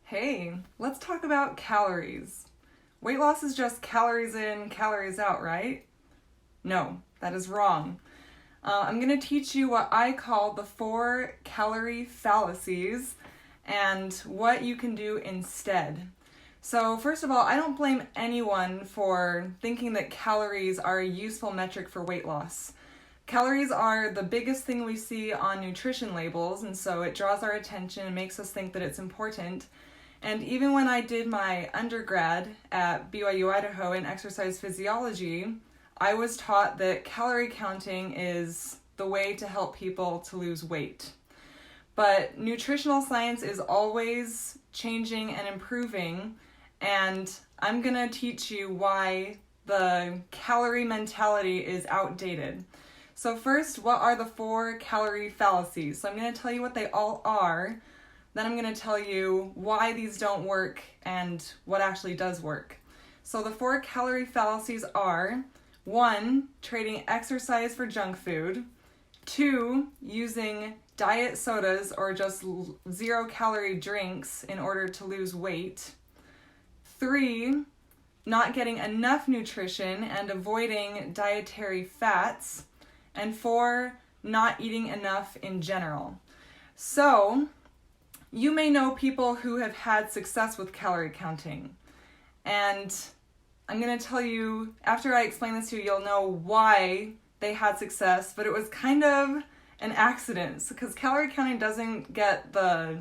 Hey, let's talk about calories. Weight loss is just calories in, calories out, right? No, that is wrong. I'm going to teach you what I call the 4 calorie fallacies and what you can do instead. So, first of all, I don't blame anyone for thinking that calories are a useful metric for weight loss. Calories are the biggest thing we see on nutrition labels, and so it draws our attention and makes us think that it's important. And even when I did my undergrad at BYU, Idaho in exercise physiology, I was taught that calorie counting is the way to help people to lose weight. But nutritional science is always changing and improving, and I'm going to teach you why the calorie mentality is outdated. So first, what are the 4 calorie fallacies? So I'm going to tell you what they all are. Then I'm going to tell you why these don't work and what actually does work. So the 4 calorie fallacies are: 1, trading exercise for junk food; 2, using diet sodas or just 0-calorie drinks in order to lose weight; 3, not getting enough nutrition and avoiding dietary fats; and 4, not eating enough in general. So, you may know people who have had success with calorie counting. And I'm going to tell you, after I explain this to you, you'll know why they had success, but it was kind of an accident because calorie counting doesn't get the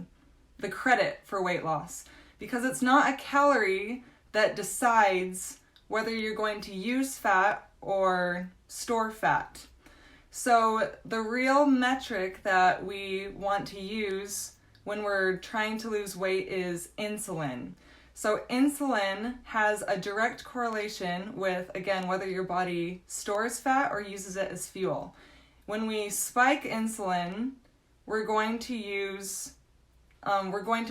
credit for weight loss because it's not a calorie that decides whether you're going to use fat or store fat. So the real metric that we want to use when we're trying to lose weight is insulin. So insulin has a direct correlation with, again, whether your body stores fat or uses it as fuel. When we spike insulin, we're going to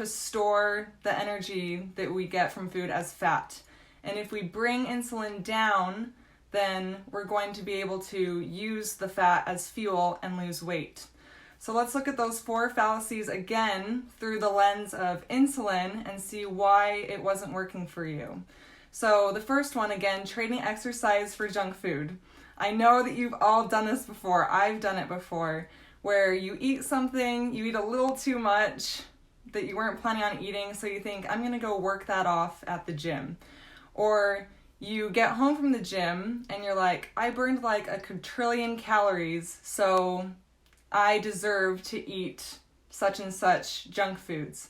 store the energy that we get from food as fat. And if we bring insulin down, then we're going to be able to use the fat as fuel and lose weight. So let's look at those 4 fallacies again through the lens of insulin and see why it wasn't working for you. So the first one, again, trading exercise for junk food. I know that you've all done this before. I've done it before, where you eat something, you eat a little too much that you weren't planning on eating, so you think, I'm going to go work that off at the gym. Or you get home from the gym and you're like, I burned like a quadrillion calories, so I deserve to eat such and such junk foods.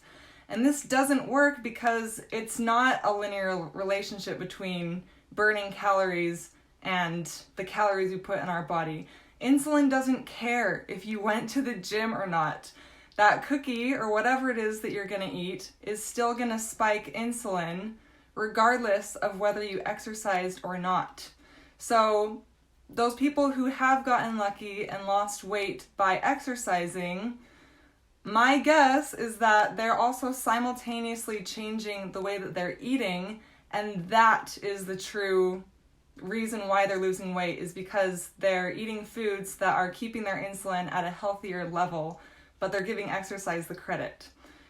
And this doesn't work because it's not a linear relationship between burning calories and the calories we put in our body. Insulin doesn't care if you went to the gym or not. That cookie or whatever it is that you're going to eat is still going to spike insulin regardless of whether you exercised or not. So those people who have gotten lucky and lost weight by exercising, my guess is that they're also simultaneously changing the way that they're eating, and that is the true reason why they're losing weight, is because they're eating foods that are keeping their insulin at a healthier level, but they're giving exercise the credit.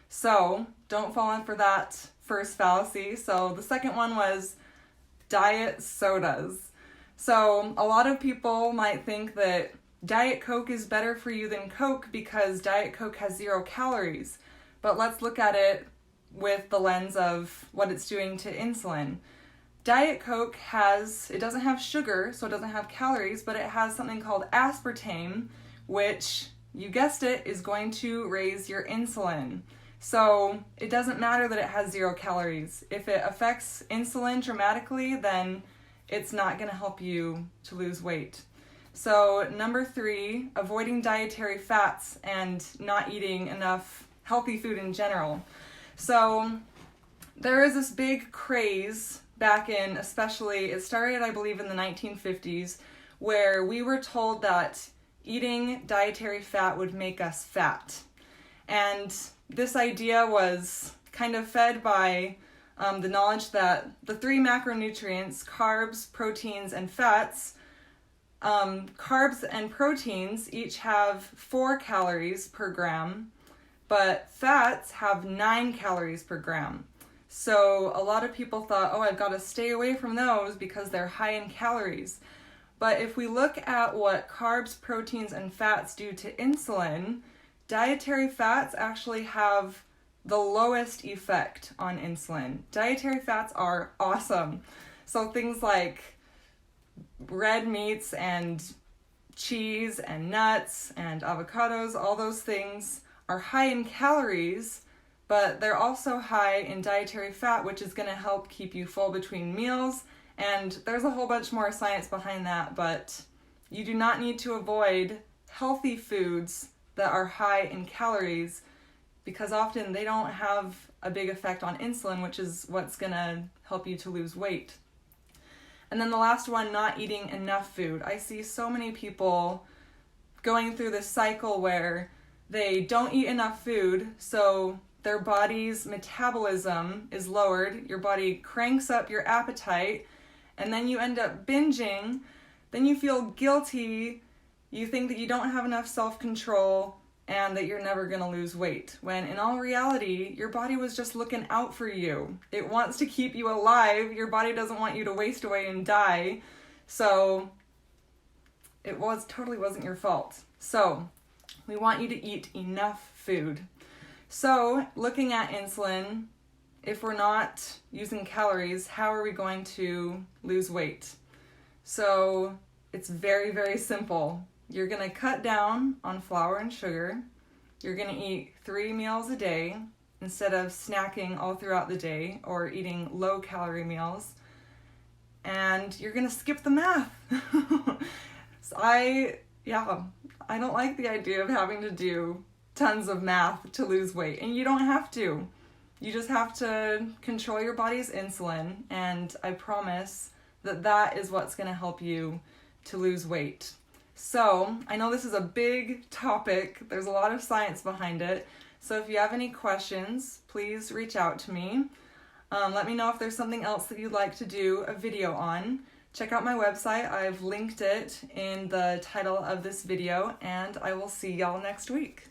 So don't fall in for that first fallacy. So the second one was diet sodas. So a lot of people might think that Diet Coke is better for you than Coke because Diet Coke has 0 calories. But let's look at it with the lens of what it's doing to insulin. Diet Coke it doesn't have sugar, so it doesn't have calories, but it has something called aspartame, which, you guessed it, is going to raise your insulin. So it doesn't matter that it has 0 calories. If it affects insulin dramatically, then it's not going to help you to lose weight. So number 3, avoiding dietary fats and not eating enough healthy food in general. So there is this big craze back in, especially, it started, I believe, in the 1950s, where we were told that eating dietary fat would make us fat. And this idea was kind of fed by the knowledge that the 3 macronutrients, carbs, proteins, and fats, carbs and proteins each have 4 calories per gram, but fats have 9 calories per gram. So a lot of people thought, oh, I've got to stay away from those because they're high in calories. But if we look at what carbs, proteins, and fats do to insulin, dietary fats actually have the lowest effect on insulin. Dietary fats are awesome. So things like red meats and cheese and nuts and avocados, all those things are high in calories, but they're also high in dietary fat, which is going to help keep you full between meals. And there's a whole bunch more science behind that, but you do not need to avoid healthy foods that are high in calories because often they don't have a big effect on insulin, which is what's going to help you to lose weight. And then the last one, not eating enough food. I see so many people going through this cycle where they don't eat enough food, so their body's metabolism is lowered, your body cranks up your appetite, and then you end up binging, then you feel guilty, you think that you don't have enough self-control, and that you're never going to lose weight. When in all reality, your body was just looking out for you. It wants to keep you alive. Your body doesn't want you to waste away and die. So it totally wasn't your fault. So we want you to eat enough food. So looking at insulin, if we're not using calories, how are we going to lose weight? So it's very, very simple. You're going to cut down on flour and sugar. You're going to eat 3 meals a day instead of snacking all throughout the day or eating low-calorie meals. And you're going to skip the math. I don't like the idea of having to do tons of math to lose weight. And you don't have to. You just have to control your body's insulin. And I promise that is what's going to help you to lose weight. So, I know this is a big topic. There's a lot of science behind it. So if you have any questions, please reach out to me. Let me know if there's something else that you'd like to do a video on. Check out my website. I've linked it in the title of this video, and I will see y'all next week.